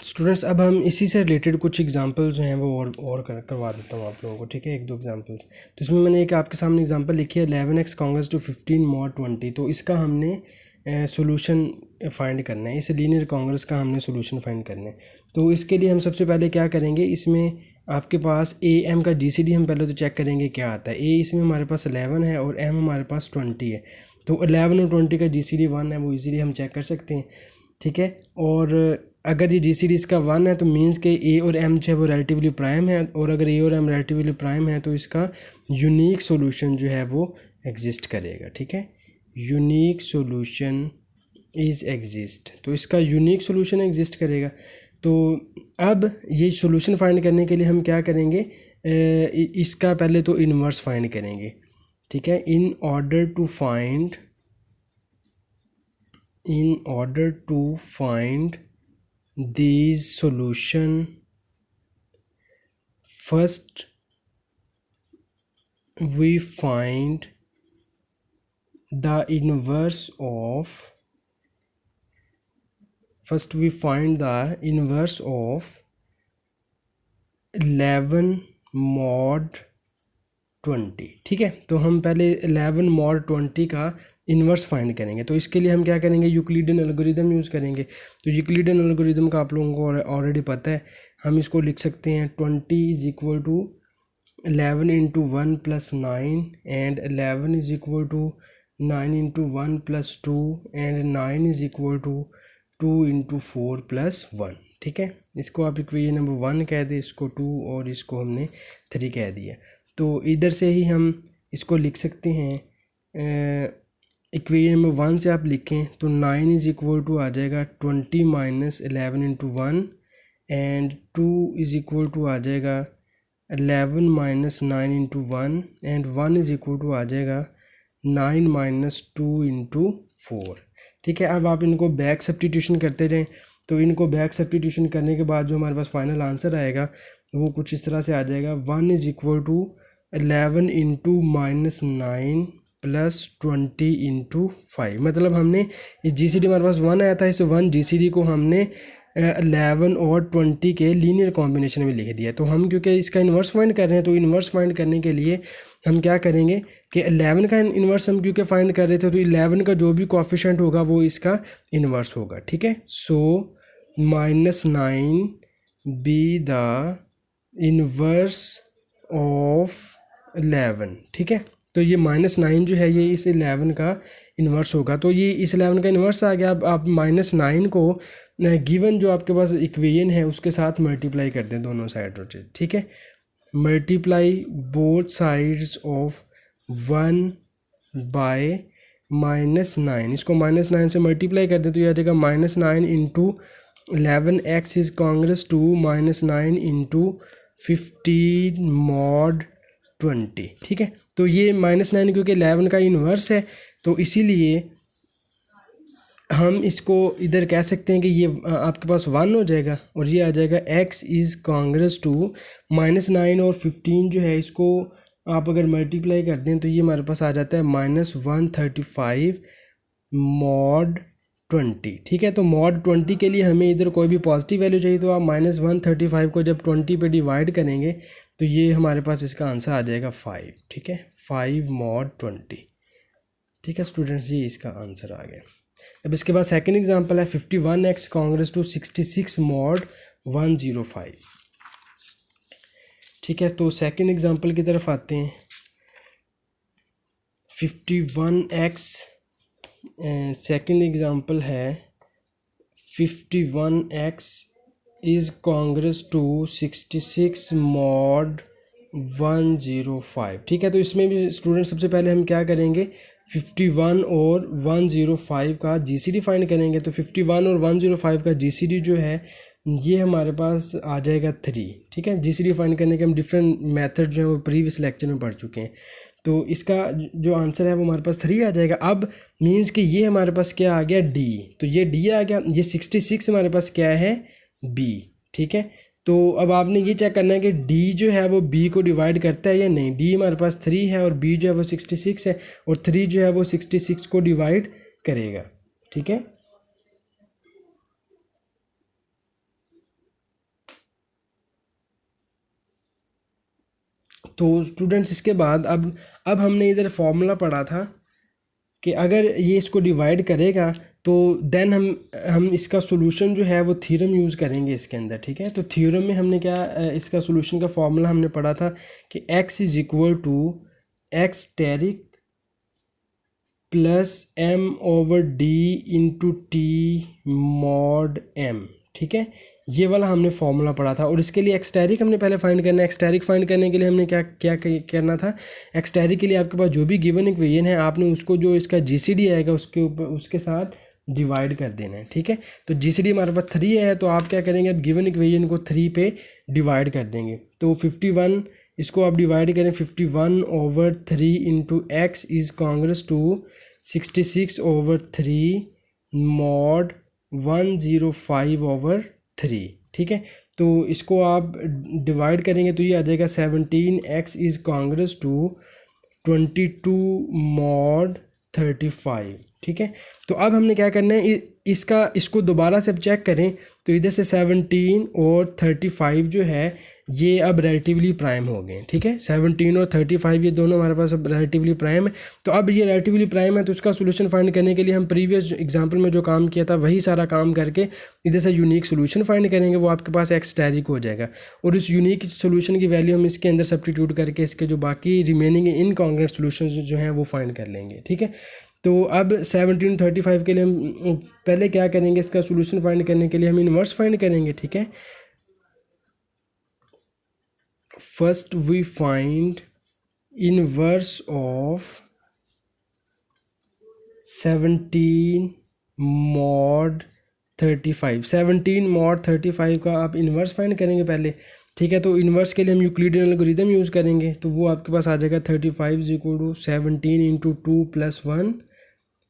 Students अब हम इसी से रिलेटेड कुछ एग्जांपल्स जो हैं वो और करवा देता हूँ आप लोगों को, ठीक है। एक दो एग्जांपल्स। तो इसमें मैंने एक आपके सामने एग्जांपल लिखी है 11x कांग्रेस टू 15 mod 20। तो इसका हमने सॉल्यूशन फाइंड करना है, इस लीनियर कांग्रेस का हमने सॉल्यूशन फाइंड करना है। तो इसके लिए हम सबसे पहले क्या करेंगे, इसमें आपके पास ए एम का जीसीडी हम पहले तो चेक करेंगे क्या आता है। ए इसमें हमारे पास 11 है और एम हमारे पास 20 है। तो 11 और 20 का जीसीडी 1 है, वो इजीली हम चेक कर सकते हैं, ठीक है। और अगर ये जीसीडी इसका 1 है तो मींस के ए और एम जो है वो रिलेटिवली प्राइम है, और अगर ए और एम रिलेटिवली प्राइम है तो इसका यूनिक सॉल्यूशन जो है वो एग्जिस्ट करेगा, ठीक है। यूनिक सॉल्यूशन इज़ एग्जिस्ट, तो इसका यूनिक सॉल्यूशन एग्जिस्ट करेगा। तो अब ये सॉल्यूशन फाइंड करने के लिए हम क्या करेंगे, इसका पहले तो इन्वर्स फाइंड करेंगे, ठीक है। In order to find these solution, first we find the inverse of 11 mod 20, ठीक है। तो हम पहले 11 mod 20 का इन्वर्स फाइंड करेंगे। तो इसके लिए हम क्या करेंगे, यूक्लिडियन एल्गोरिदम यूज़ करेंगे। तो यूक्लिडियन एल्गोरिदम का आप लोगों को ऑलरेडी पता है, हम इसको लिख सकते हैं 20 is equal to 11 into 1 plus 9 and 11 is equal to 9 into 1 plus 2 and 9 is equal to 2 into 4 plus 1, ठीक है। इसको आप इक्वेशन नंबर 1 कह दें, इसको 2 और इसको हमने 3 कह दिया। तो इधर से ही हम इसको लिख सकते हैं, इक्वेशन नंबर 1 से आप लिखें तो 9 इज़ इक्वल टू आ जाएगा 20 minus 11 into 1 and 2 is equal to आ जाएगा 11 minus 9 into 1 and 1 is equal to आ जाएगा 9 माइनस 2 इंटू 4, ठीक है। अब आप इनको बैक सब्स्टिट्यूशन करते जाएं, तो इनको बैक सब्स्टिट्यूशन करने के बाद जो हमारे पास फाइनल आंसर आएगा वो कुछ इस तरह से आ जाएगा। 1 is equal to 11 into minus 9 plus 20 into 5। मतलब हमने इस जीसीडी हमारे पास 1 आया था, इस 1 जीसीडी को हमने 11 और 20 के लीनियर कॉम्बिनेशन में लिख दिया। तो हम क्योंकि इसका इन्वर्स फाइंड कर रहे हैं, तो इन्वर्स फाइंड करने के लिए हम क्या करेंगे कि 11 का इन्वर्स हम क्योंकि फाइंड कर रहे थे, तो 11 का जो भी कोफिशिएंट होगा वो इसका इन्वर्स होगा, ठीक है। सो -9 बी द इन्वर्स ऑफ 11, ठीक है। तो ये -9 जो है ये इस 11 का इन्वर्स होगा। तो ये इस 11 का इन्वर्स आ गया। अब आप -9 को गिवन जो आपके पास इक्वेशन है उसके साथ मल्टीप्लाई कर दें दोनों साइड से, ठीक है। Multiply both sides of 1 by -9, इसको -9 से मल्टीप्लाई कर दें तो यह आ जाएगा -9 into 11x is congruent to -9 into 15 mod 20, ठीक है। तो ये -9 क्योंकि 11 का इन्वर्स है, तो इसीलिए हम इसको इधर कह सकते हैं कि ये आपके पास 1 हो जाएगा और ये आ जाएगा x इज़ कांग्रेस टू -9 और 15 जो है इसको आप अगर मल्टीप्लाई कर दें तो ये हमारे पास आ जाता है -135 mod 20, ठीक है। तो mod 20 के लिए हमें इधर कोई भी पॉजिटिव वैल्यू चाहिए, तो आप -135 को जब 20 पे डिवाइड करेंगे तो ये हमारे पास इसका आंसर आ जाएगा 5, ठीक है। 5 mod 20, ठीक है स्टूडेंट्स, ये इसका आंसर आ गया। अब इसके बाद सेकंड एग्जांपल है 51x कांग्रेस टू 66 mod 105, ठीक है। तो सेकंड एग्जांपल की तरफ आते हैं। 51x सेकंड एग्जांपल है 51x is congruent to 66 mod 105, ठीक है। तो इसमें भी स्टूडेंट सबसे पहले हम क्या करेंगे, 51 और 105 का जीसीडी फाइंड करेंगे। तो 51 और 105 का जीसीडी जो है ये हमारे पास आ जाएगा 3, ठीक है। जीसीडी फाइंड करने के हम डिफरेंट मेथड जो है वो प्रीवियस लेक्चर में पढ़ चुके हैं। तो इसका जो आंसर है वो हमारे पास 3 आ जाएगा। अब मीन्स कि ये हमारे पास क्या आ गया, डी। तो ये डी आ गया, ये 66 हमारे पास क्या है, बी, ठीक है। तो अब आपने ये चेक करना है कि डी जो है वो बी को डिवाइड करता है या नहीं। डी हमारे पास 3 है और बी जो है वो 66 है, और 3 जो है वो 66 को डिवाइड करेगा, ठीक है। तो स्टूडेंट्स इसके बाद अब हमने इधर फॉर्मूला पढ़ा था कि अगर ये इसको डिवाइड करेगा तो देन हम इसका सोल्यूशन जो है वो थ्योरम यूज़ करेंगे इसके अंदर, ठीक है। तो थ्योरम में हमने क्या इसका सोल्यूशन का फॉर्मूला हमने पढ़ा था कि x is equal to x asterisk plus m over d into t mod m, ठीक है। ये वाला हमने फॉर्मूला पढ़ा था। और इसके लिए एक्सटेरिक हमने पहले फाइंड करना है। एक्सटेरिक फाइंड करने के लिए हमने क्या क्या करना था, एक्सटेरिक के लिए आपके पास जो भी गिवन इक्वेशन है आपने उसको जो इसका जीसीडी आएगा उसके ऊपर उसके साथ डिवाइड कर देना है, ठीक है। तो जीसीडी हमारे पास 3 है, तो आप क्या करेंगे, अब गिवन इक्वेशन को 3 पे डिवाइड कर देंगे। तो 51 इसको आप डिवाइड करें 51 over 3 into x is congruent to 66 over 3 mod 105 over 3, ठीक है। तो इसको आप डिवाइड करेंगे तो ये आ जाएगा 17x is congruent to 22 mod 35, ठीक है। तो अब हमने क्या करना है, इसको दोबारा से अब चेक करें तो इधर से 17 और 35 जो है ये अब रिलेटिवली प्राइम हो गए, ठीक है। 17 और 35 ये दोनों हमारे पास अब रिलेटिवली प्राइम है। तो अब ये रिलेटिवली प्राइम है तो उसका सोल्यूशन फाइंड करने के लिए हम प्रीवियस एग्जांपल में जो काम किया था वही सारा काम करके इधर से यूनिक सोल्यूशन फाइंड करेंगे, वो आपके पास एक्स स्टेरिक हो जाएगा। और इस यूनिक सोल्यूशन की वैल्यू हम इसके अंदर सब्स्टिट्यूट करके इसके जो बाकी रिमेनिंग इनकॉन्ग्रुएंट सोल्यूशन जो हैं वो फाइंड कर लेंगे, ठीक है। तो अब 17 35 के लिए हम पहले क्या करेंगे, इसका सोल्यूशन फाइंड करने के लिए हम इनवर्स फाइंड करेंगे, ठीक है। First we find inverse of 17 mod 35। 17 mod 35 का आप इनवर्स फाइंड करेंगे पहले, ठीक है। तो इनवर्स के लिए हम यूक्लिडियन एल्गोरिथम यूज़ करेंगे। तो वो आपके पास आ जाएगा 35 is equal to 17 into 2 plus 1,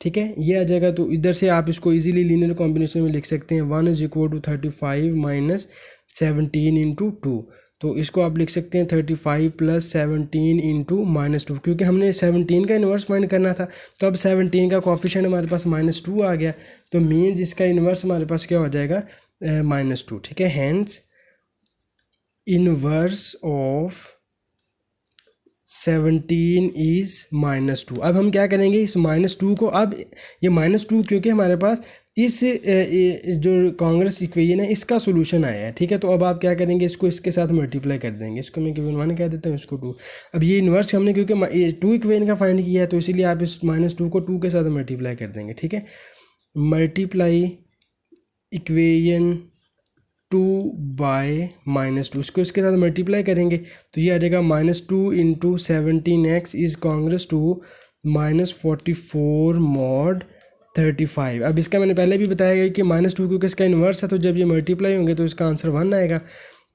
ठीक है, ये आ जाएगा। तो इधर से आप इसको इजीली लीनियर कॉम्बिनेशन में लिख सकते हैं 1 is equal to 35 minus 17 into 2। तो इसको आप लिख सकते हैं 35 प्लस 17 इंटू माइनस 2, क्योंकि हमने 17 का इन्वर्स फाइंड करना था। तो अब 17 का कोफिशिएंट हमारे पास -2 आ गया, तो मीन्स इसका इन्वर्स हमारे पास क्या हो जाएगा, -2, ठीक है। Hence inverse of 17 is -2। अब हम क्या करेंगे, इस -2 को, अब ये -2 क्योंकि हमारे पास इस जो कांग्रेस इक्वेशन है इसका सोल्यूशन आया है, ठीक है। तो अब आप क्या करेंगे, इसको इसके साथ मल्टीप्लाई कर देंगे। इसको मैं गिवन 1 कह देता हूँ, इसको 2। अब ये इन्वर्स हमने क्योंकि 2 इक्वेशन का फाइंड किया है तो इसीलिए आप इस -2 को 2 के साथ मल्टीप्लाई कर देंगे, ठीक है। मल्टीप्लाई इक्वेशन 2 बाय -2, इसको इसके साथ मल्टीप्लाई करेंगे तो ये आ जाएगा -2 into 17x is congruent to -44 mod 35। अब इसका मैंने पहले भी बताया कि -2 क्योंकि इसका इन्वर्स है, तो जब ये मल्टीप्लाई होंगे तो इसका आंसर 1 आएगा।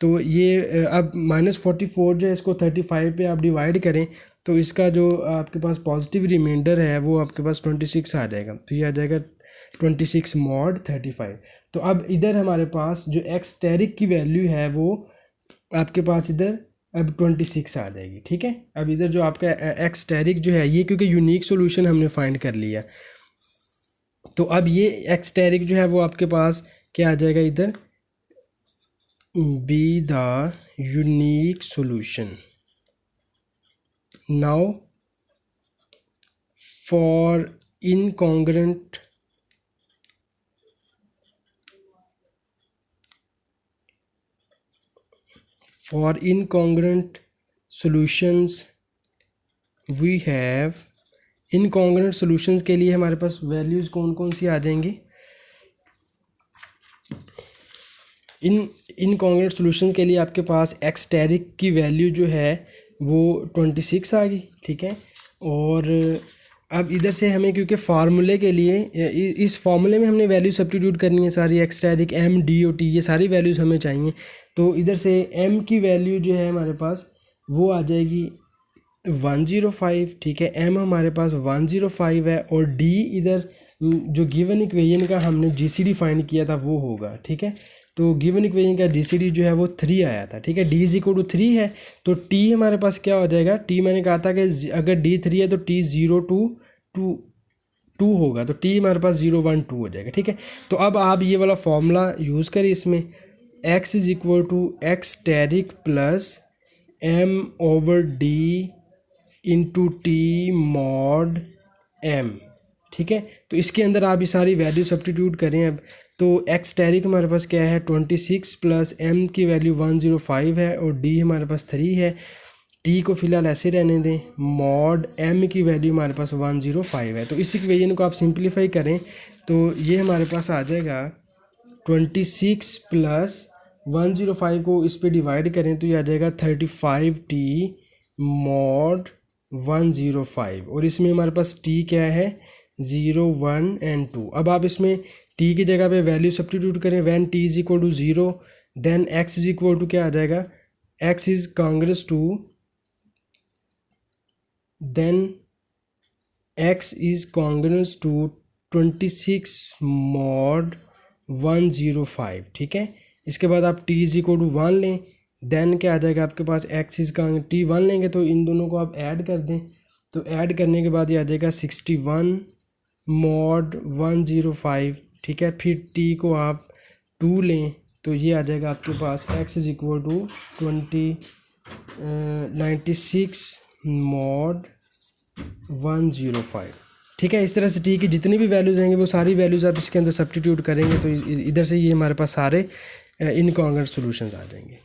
तो ये अब -44 जो है इसको 35 पे आप डिवाइड करें तो इसका जो आपके पास पॉजिटिव रिमाइंडर है वो आपके पास 26 आ जाएगा। तो ये आ जाएगा 26 मॉड 35। तो अब इधर हमारे पास जो एक्स स्टेरिक की वैल्यू है वो आपके पास इधर अब 26 आ जाएगी, ठीक है। अब इधर जो आपका एक्स स्टेरिक जो है ये क्योंकि यूनिक सॉल्यूशन हमने फाइंड कर लिया, तो अब ये एक्स स्टेरिक जो है वो आपके पास क्या आ जाएगा, इधर be the unique solution. Now for incongruent solutions we have, incongruent solutions के लिए हमारे पास वैल्यूज़ कौन कौन सी आ जाएंगी। इनकॉन्ग्रुएंट सॉल्यूशन के लिए आपके पास एक्स स्टेरिक की वैल्यू जो है वो 26 आ गई, ठीक है। और अब इधर से हमें क्योंकि फार्मूले के लिए इस फार्मूले में हमने वैल्यू सब्स्टिट्यूट करनी है सारी, x asterisk m d o t ये सारी वैल्यूज़ हमें चाहिए। तो इधर से m की वैल्यू जो है हमारे पास वो आ जाएगी 105, ठीक है। m हमारे पास 105 है और d इधर जो गिवन इक्वेशन का हमने जीसीडी फाइंड किया था वो होगा, ठीक है। तो गिवन इक्वेशन का जीसीडी जो है वो 3 आया था, ठीक है। d इज इक्वल टू 3 है तो t हमारे पास क्या हो जाएगा, t मैंने कहा था कि अगर d 3 है तो t 0 to 2 होगा, तो t हमारे पास 0 1 2 हो जाएगा, ठीक है। तो अब आप ये वाला फॉर्मूला यूज़ करें इसमें, x is equal to x asterisk plus m/d into t mod m, ठीक है। तो इसके अंदर आप ये सारी वैल्यू सब्स्टिट्यूट करें अब। तो एक्स टैरिक हमारे पास क्या है 26 प्लस m की वैल्यू 105 है और d हमारे पास 3 है। t को फ़िलहाल ऐसे रहने दें, मॉड m की वैल्यू हमारे पास 105 है। तो इसी इक्वेशन को आप सिंप्लीफाई करें तो ये हमारे पास आ जाएगा 26 प्लस 105 को इस पे डिवाइड करें तो ये आ जाएगा 35t मॉड 105 और इसमें हमारे पास t क्या है 0, 1 एंड 2। अब आप इसमें t की जगह पे वैल्यू सब्स्टिट्यूट करें, when t is equal to 0 then x is equal to क्या आ जाएगा, x is congruent to, then x is congruent to 26 mod 105, ठीक है। इसके बाद आप t इज इक्वल टू 1 लें, देन क्या आ जाएगा आपके पास x इज t 1 लेंगे तो इन दोनों को आप ऐड कर दें। तो ऐड करने के बाद ये आ जाएगा 61 मॉड 105, ठीक है। फिर t को आप 2 लें तो ये आ जाएगा आपके पास x is equal to 96 mod 105, ठीक है। इस तरह से t की जितनी भी वैल्यूज़ आएंगे वो सारी वैल्यूज़ आप इसके अंदर सब्स्टिट्यूट करेंगे तो इधर से ये हमारे पास सारे इनकॉन्ग्रुएंट सॉल्यूशंस आ जाएंगे।